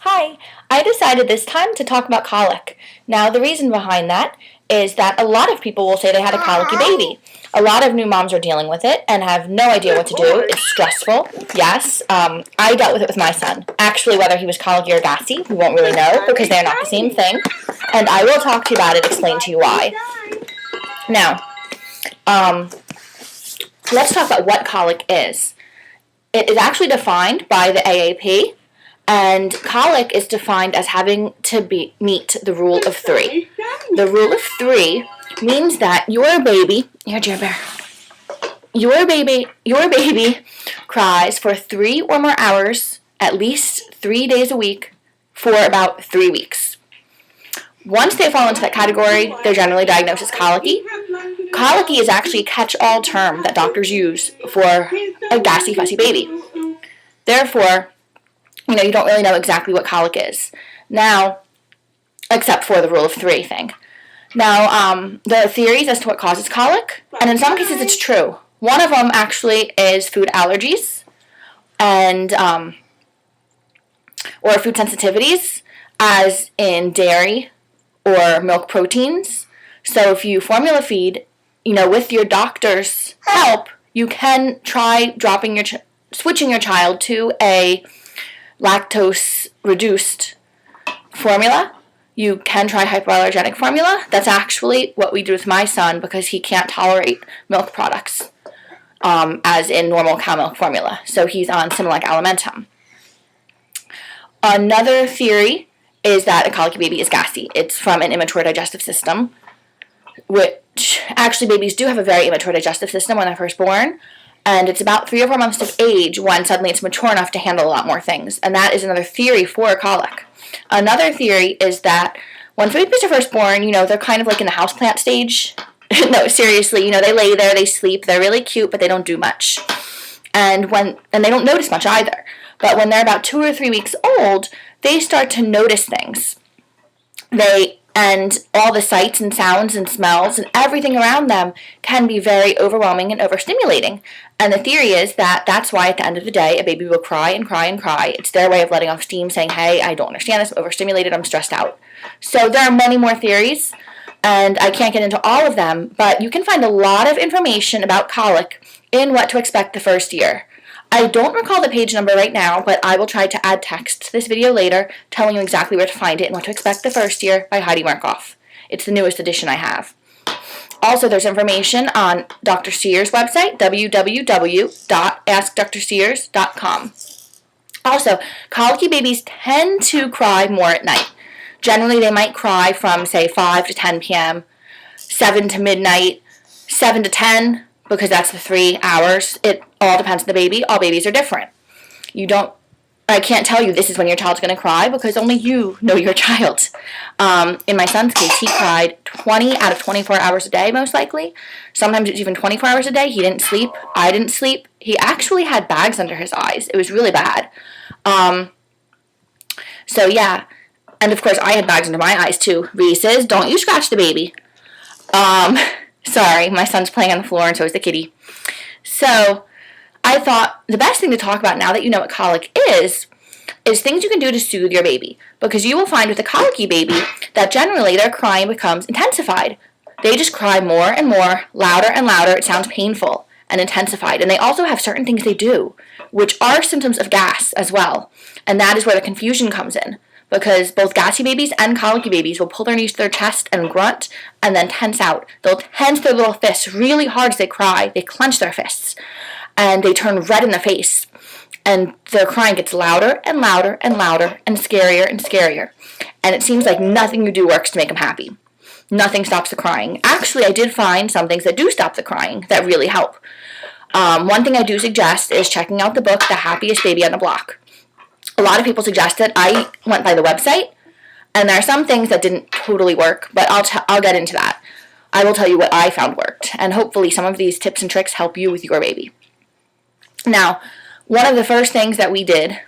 Hi, I decided this time to talk about colic. Now, the reason behind that is that a lot of people will say they had a colicky baby. A lot of new moms are dealing with it and have no idea what to do. It's stressful. Yes, I dealt with it with my son. Actually, whether he was colicky or gassy, we won't really know because they're not the same thing. And I will talk to you about it, explain to you why. Now, let's talk about what colic is. It is actually defined by the AAP. And colic is defined as having to meet the rule of 3. The rule of 3 means that your baby cries for 3 or more hours, at least 3 days a week, for about 3 weeks. Once they fall into that category, they're generally diagnosed as colicky. Colicky is actually a catch-all term that doctors use for a gassy, fussy baby. Therefore, you don't really know exactly what colic is. Now, except for the rule of 3 thing. Now, there are theories as to what causes colic, and in some cases it's true. One of them actually is food allergies and or food sensitivities, as in dairy or milk proteins. So if you formula feed, with your doctor's help, you can try switching your child to a lactose-reduced formula. You can try hypoallergenic formula. That's actually what we do with my son because he can't tolerate milk products, as in normal cow milk formula. So he's on Similac Alimentum. Another theory is that a colicky baby is gassy. It's from an immature digestive system, which actually babies do have a very immature digestive system when they're first born. And it's about 3 or 4 months of age when suddenly it's mature enough to handle a lot more things. And that is another theory for colic. Another theory is that when babies are first born, they're kind of like in the houseplant stage. No, seriously, they lay there, they sleep, they're really cute, but they don't do much. And they don't notice much either. But when they're about 2 or 3 weeks old, they start to notice things. And all the sights and sounds and smells and everything around them can be very overwhelming and overstimulating. And the theory is that that's why at the end of the day, a baby will cry and cry and cry. It's their way of letting off steam, saying, hey, I don't understand this, I'm overstimulated, I'm stressed out. So there are many more theories, and I can't get into all of them, but you can find a lot of information about colic in What to Expect the First Year. I don't recall the page number right now, but I will try to add text to this video later telling you exactly where to find it and What to Expect the First Year by Heidi Markoff. It's the newest edition I have. Also, there's information on Dr. Sears' website, www.askdrsears.com. Also, colicky babies tend to cry more at night. Generally, they might cry from, say, 5 to 10 p.m., 7 to midnight, 7 to 10, because that's the 3 hours. It all depends on the baby. All babies are different. I can't tell you this is when your child's going to cry because only you know your child. In my son's case, he cried 20 out of 24 hours a day, most likely. Sometimes it's even 24 hours a day. He didn't sleep. I didn't sleep. He actually had bags under his eyes. It was really bad. So, yeah. And, of course, I had bags under my eyes, too. Reese's, don't you scratch the baby. Sorry, my son's playing on the floor and so is the kitty. So, I thought the best thing to talk about now that you know what colic is things you can do to soothe your baby. Because you will find with a colicky baby that generally their crying becomes intensified. They just cry more and more, louder and louder. It sounds painful and intensified. And they also have certain things they do, which are symptoms of gas as well. And that is where the confusion comes in. Because both gassy babies and colicky babies will pull their knees to their chest and grunt and then tense out. They'll tense their little fists really hard as they cry. They clench their fists. And they turn red in the face. And their crying gets louder and louder and louder and scarier and scarier. And it seems like nothing you do works to make them happy. Nothing stops the crying. Actually, I did find some things that do stop the crying that really help. One thing I do suggest is checking out the book, The Happiest Baby on the Block. A lot of people suggest it. I went by the website, and there are some things that didn't totally work, but I'll get into that. I will tell you what I found worked, and hopefully some of these tips and tricks help you with your baby. Now, one of the first things that we did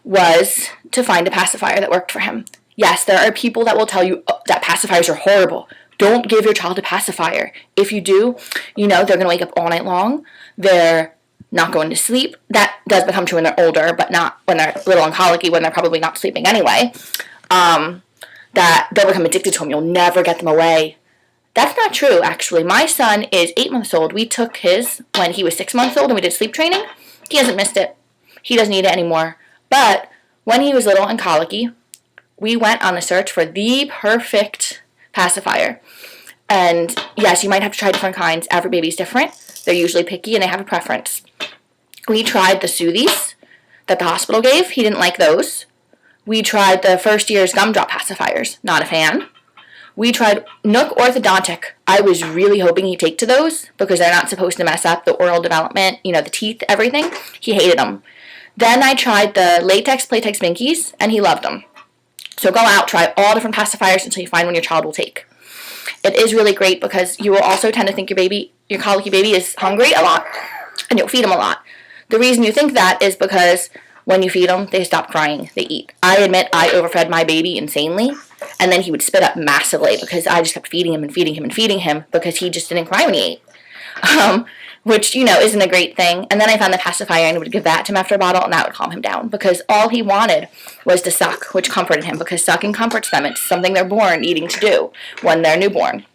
was to find a pacifier that worked for him. Yes, there are people that will tell you that pacifiers are horrible. Don't give your child a pacifier. If you do, they're going to wake up all night long. Their not going to sleep. That does become true when they're older, but not when they're little and colicky, when they're probably not sleeping anyway. That they'll become addicted to them. You'll never get them away. That's not true, actually. My son is 8 months old. We took his when he was 6 months old and we did sleep training. He hasn't missed it. He doesn't need it anymore. But when he was little and colicky, we went on a search for the perfect pacifier. And yes, you might have to try different kinds. Every baby's different. They're usually picky and they have a preference. We tried the Soothies that the hospital gave. He didn't like those. We tried the first year's gumdrop pacifiers. Not a fan. We tried Nook Orthodontic. I was really hoping he'd take to those because they're not supposed to mess up the oral development, the teeth, everything. He hated them. Then I tried the Latex Playtex Minkies, and he loved them. So go out, try all different pacifiers until you find one your child will take. It is really great because you will also tend to think your colicky baby is hungry a lot, and you'll feed them a lot. The reason you think that is because when you feed them, they stop crying, they eat. I admit I overfed my baby insanely, and then he would spit up massively because I just kept feeding him and feeding him and feeding him because he just didn't cry when he ate. Which, isn't a great thing. And then I found the pacifier and would give that to him after a bottle, and that would calm him down because all he wanted was to suck, which comforted him because sucking comforts them. It's something they're born needing to do when they're newborn.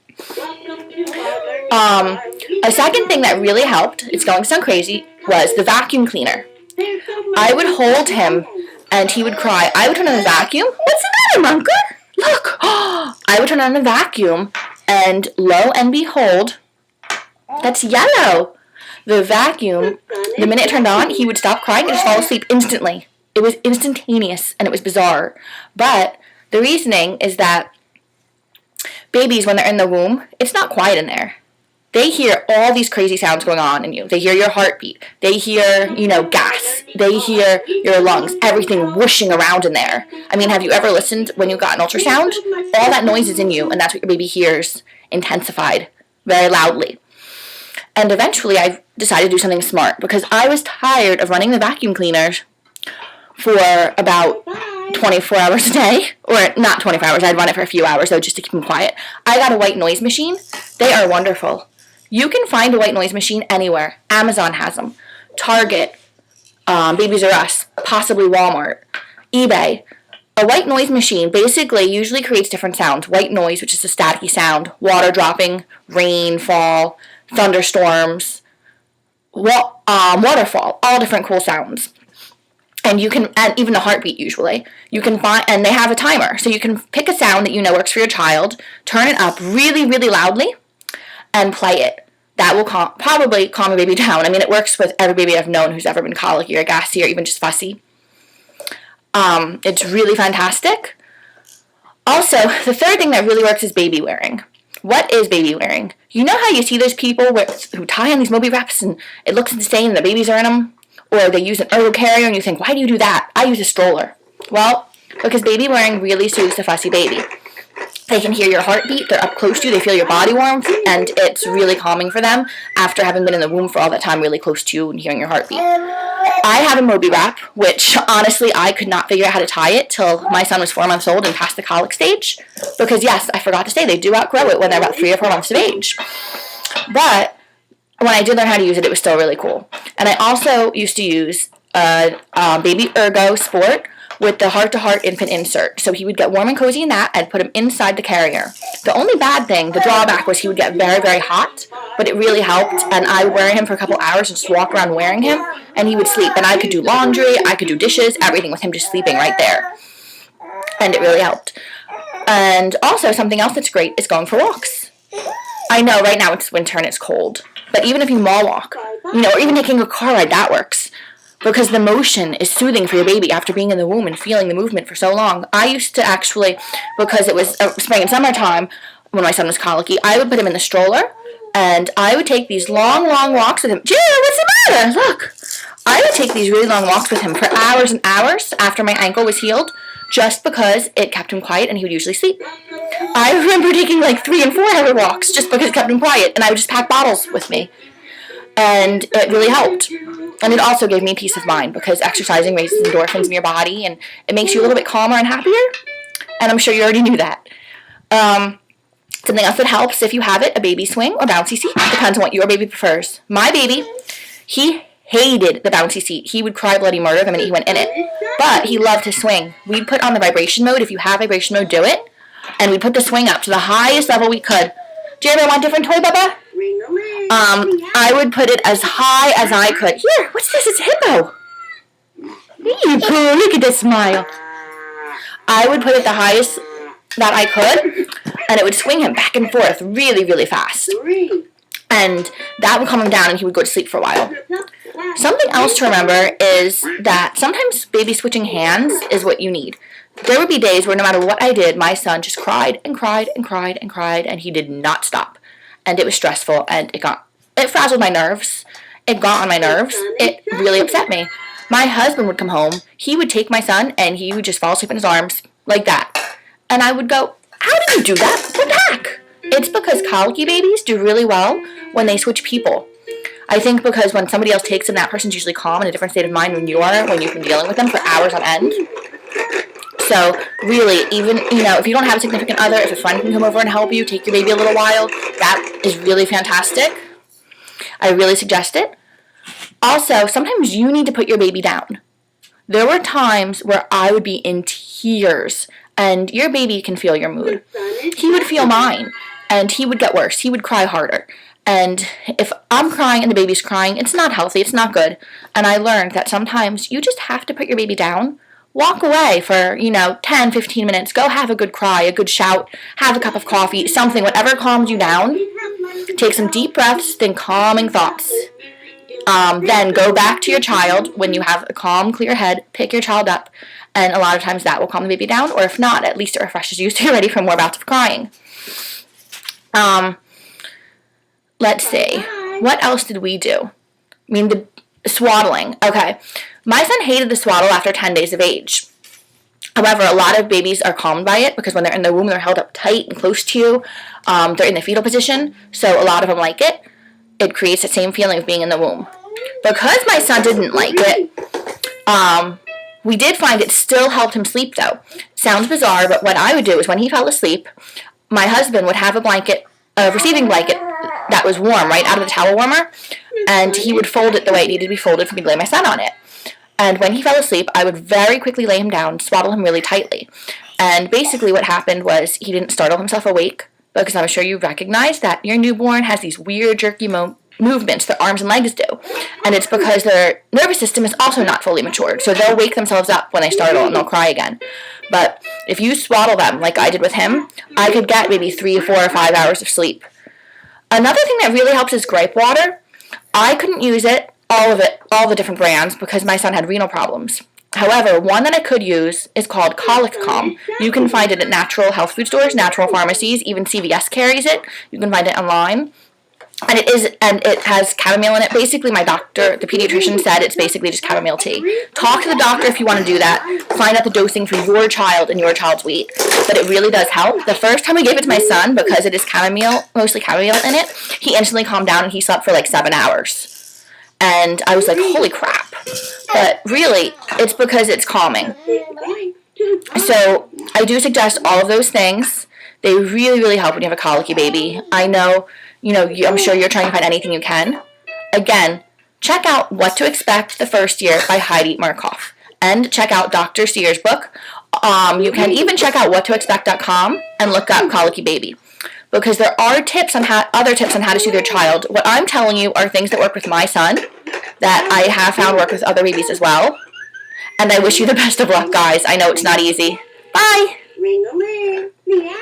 A second thing that really helped, it's going to sound crazy, was the vacuum cleaner. I would hold him and he would cry. I would turn on the vacuum. What's the matter, Munker? Look. I would turn on the vacuum and lo and behold, that's yellow. The vacuum, the minute it turned on, he would stop crying and just fall asleep instantly. It was instantaneous and it was bizarre. But the reasoning is that babies, when they're in the womb, it's not quiet in there. They hear all these crazy sounds going on in you. They hear your heartbeat. They hear, gas. They hear your lungs, everything whooshing around in there. I mean, have you ever listened when you got an ultrasound? All that noise is in you, and that's what your baby hears intensified very loudly. And eventually I decided to do something smart because I was tired of running the vacuum cleaners for about 24 hours a day. Or not 24 hours, I'd run it for a few hours though just to keep them quiet. I got a white noise machine. They are wonderful. You can find a white noise machine anywhere. Amazon has them. Target, Babies R Us, possibly Walmart, eBay. A white noise machine basically usually creates different sounds. White noise, which is a staticky sound. Water dropping, rain, fall, thunderstorms, waterfall, all different cool sounds. And even a heartbeat usually. You can find, and they have a timer. So you can pick a sound that works for your child, turn it up really, really loudly, and play it. That will probably calm a baby down. I mean, it works with every baby I've known who's ever been colicky or gassy or even just fussy. It's really fantastic. Also, the third thing that really works is baby wearing. What is baby wearing? You know how you see those people who tie on these Moby wraps and it looks insane and the babies are in them? Or they use an ergo carrier and you think, why do you do that? I use a stroller. Well, because baby wearing really soothes the fussy baby. They can hear your heartbeat, they're up close to you, they feel your body warmth, and it's really calming for them after having been in the womb for all that time really close to you and hearing your heartbeat. I have a Moby wrap, which honestly I could not figure out how to tie it till my son was 4 months old and past the colic stage. Because yes, I forgot to say, they do outgrow it when they're about 3 or 4 months of age. But when I did learn how to use it, it was still really cool. And I also used to use a Baby Ergo Sport with the heart-to-heart infant insert. So he would get warm and cozy in that and put him inside the carrier. The only bad thing, the drawback, was he would get very, very hot, but it really helped. And I would wear him for a couple hours and just walk around wearing him, and he would sleep. And I could do laundry, I could do dishes, everything with him just sleeping right there. And it really helped. And also, something else that's great is going for walks. I know right now it's winter and it's cold, but even if you mall walk, or even taking a car ride, that works. Because the motion is soothing for your baby after being in the womb and feeling the movement for so long. I used to actually, because it was spring and summertime when my son was colicky, I would put him in the stroller and I would take these long, long walks with him. Jill, what's the matter? Look. I would take these really long walks with him for hours and hours after my ankle was healed just because it kept him quiet and he would usually sleep. I remember taking like 3 and 4 hour walks just because it kept him quiet, and I would just pack bottles with me. And it really helped. And it also gave me peace of mind because exercising raises endorphins in your body and it makes you a little bit calmer and happier. And I'm sure you already knew that. Something else that helps if you have it, a baby swing or bouncy seat. Depends on what your baby prefers. My baby, he hated the bouncy seat. He would cry bloody murder the minute he went in it. But he loved to swing. We'd put on the vibration mode. If you have vibration mode, do it. And we'd put the swing up to the highest level we could. Do you ever want a different toy, Bubba? I would put it as high as I could. Here, what's this? It's a hippo. Hey, Pooh, look at this smile. I would put it the highest that I could, and it would swing him back and forth really, really fast. And that would calm him down, and he would go to sleep for a while. Something else to remember is that sometimes baby switching hands is what you need. There would be days where no matter what I did, my son just cried and cried and cried and cried, and he did not stop. And it was stressful, and it frazzled my nerves. It got on my nerves. It really upset me. My husband would come home. He would take my son, and he would just fall asleep in his arms like that. And I would go, how did you do that? Put back. It's because colicky babies do really well when they switch people. I think because when somebody else takes them, that person's usually calm in a different state of mind when you are, when you've been dealing with them for hours on end. So really, even, if you don't have a significant other, if a friend can come over and help you, take your baby a little while, that is really fantastic. I really suggest it. Also, sometimes you need to put your baby down. There were times where I would be in tears, and your baby can feel your mood. He would feel mine, and he would get worse. He would cry harder. And if I'm crying and the baby's crying, it's not healthy, it's not good. And I learned that sometimes you just have to put your baby down. Walk away for, 10, 15 minutes. Go have a good cry, a good shout, have a cup of coffee, something, whatever calms you down. Take some deep breaths, think calming thoughts. Then go back to your child when you have a calm, clear head, pick your child up, and a lot of times that will calm the baby down, or if not, at least it refreshes you so you're ready for more bouts of crying. Let's see. What else did we do? The swaddling. Okay. My son hated the swaddle after 10 days of age. However, a lot of babies are calmed by it because when they're in the womb, they're held up tight and close to you. They're in the fetal position, so a lot of them like it. It creates the same feeling of being in the womb. Because my son didn't like it, we did find it still helped him sleep, though. Sounds bizarre, but what I would do is when he fell asleep, my husband would have a receiving blanket that was warm, right out of the towel warmer, and he would fold it the way it needed to be folded for me to lay my son on it. And when he fell asleep, I would very quickly lay him down, swaddle him really tightly. And basically what happened was he didn't startle himself awake, because I'm sure you recognize that your newborn has these weird, jerky movements their arms and legs do. And it's because their nervous system is also not fully matured, so they'll wake themselves up when they startle and they'll cry again. But if you swaddle them like I did with him, I could get maybe 3, 4, or 5 hours of sleep. Another thing that really helps is gripe water. I couldn't use it, all the different brands, because my son had renal problems. However, one that I could use is called Colic. You can find it at natural health food stores, natural pharmacies, even CVS carries it. You can find it online. And it has chamomile in it. Basically, my doctor, the pediatrician, said it's basically just chamomile tea. Talk to the doctor if you want to do that. Find out the dosing for your child and your child's weight. But it really does help. The first time I gave it to my son, because it is mostly chamomile in it, he instantly calmed down and he slept for like 7 hours. And I was like, holy crap. But really, it's because it's calming. So I do suggest all of those things. They really, really help when you have a colicky baby. I know, I'm sure you're trying to find anything you can. Again, check out What to Expect the First Year by Heidi Markoff. And check out Dr. Sear's book. You can even check out whattoexpect.com and look up colicky baby. Because there are other tips on how to soothe your child. What I'm telling you are things that work with my son that I have found work with other babies as well. And I wish you the best of luck, guys. I know it's not easy. Bye!